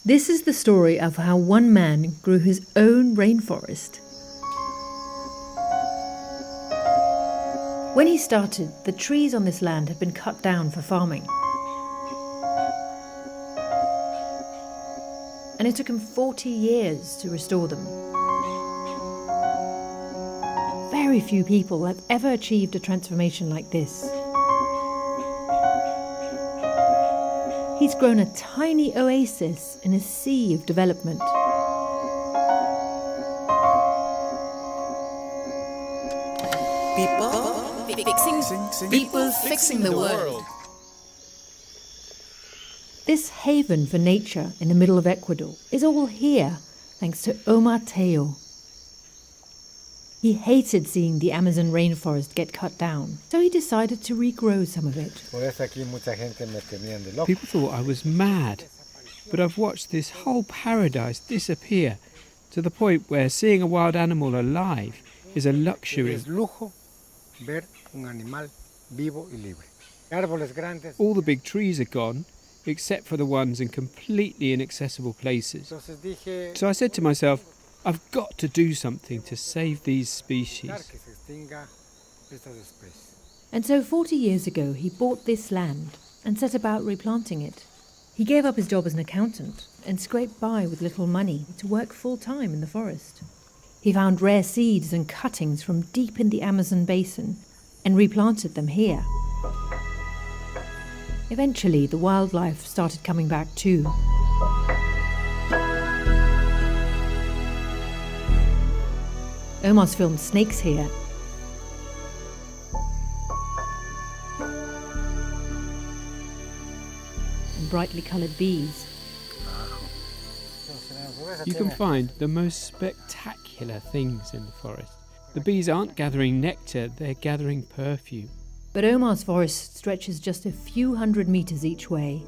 This is the story of how one man grew his own rainforest. When he started, the trees on this land had been cut down for farming. And it took him 40 years to restore them. Very few people have ever achieved a transformation like this. He's grown a tiny oasis in a sea of development. People fixing the world. This haven for nature in the middle of Ecuador is all here thanks to Omar. He hated seeing the Amazon rainforest get cut down, so he decided to regrow some of it. People thought I was mad, but I've watched this whole paradise disappear to the point where seeing a wild animal alive is a luxury. All the big trees are gone, except for the ones in completely inaccessible places. So I said to myself, I've got to do something to save these species. And so 40 years ago, he bought this land and set about replanting it. He gave up his job as an accountant and scraped by with little money to work full-time in the forest. He found rare seeds and cuttings from deep in the Amazon basin and replanted them here. Eventually, the wildlife started coming back too. Omar's filmed snakes here. And brightly coloured bees. You can find the most spectacular things in the forest. The bees aren't gathering nectar, they're gathering perfume. But Omar's forest stretches just a few hundred metres each way.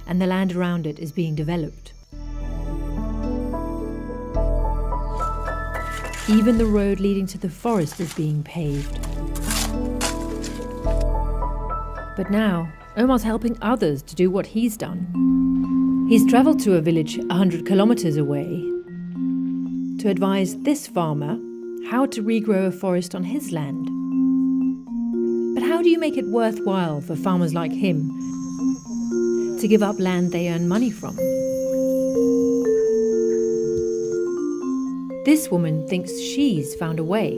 And the land around it is being developed. Even the road leading to the forest is being paved. But now, Omar's helping others to do what he's done. He's travelled to a village 100 kilometres away to advise this farmer how to regrow a forest on his land. But how do you make it worthwhile for farmers like him to give up land they earn money from? This woman thinks she's found a way.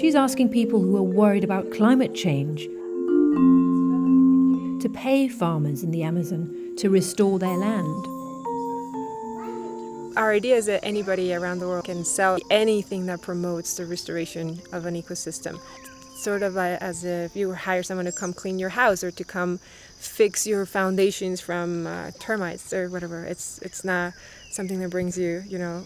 She's asking people who are worried about climate change to pay farmers in the Amazon to restore their land. Our idea is that anybody around the world can sell anything that promotes the restoration of an ecosystem. Sort of as if you hire someone to come clean your house or to come fix your foundations from termites or whatever. It's not something that brings you,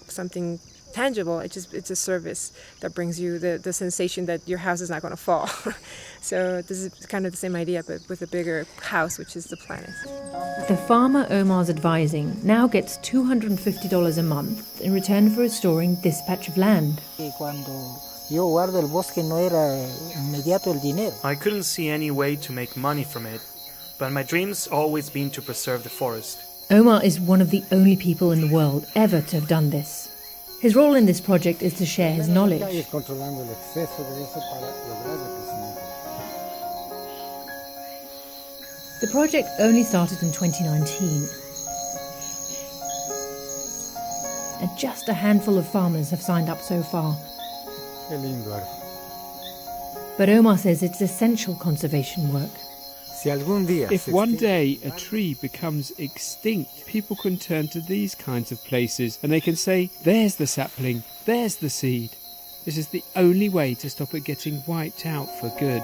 something tangible. It's a service that brings you the sensation that your house is not going to fall. So this is kind of the same idea, but with a bigger house, which is the planet. The farmer Omar's advising now gets $250 a month in return for restoring this patch of land. I couldn't see any way to make money from it, but my dream's always been to preserve the forest. Omar is one of the only people in the world ever to have done this. His role in this project is to share his knowledge. The project only started in 2019. And just a handful of farmers have signed up so far. But Omar says it's essential conservation work. If one day a tree becomes extinct, people can turn to these kinds of places and they can say, there's the sapling, there's the seed. This is the only way to stop it getting wiped out for good.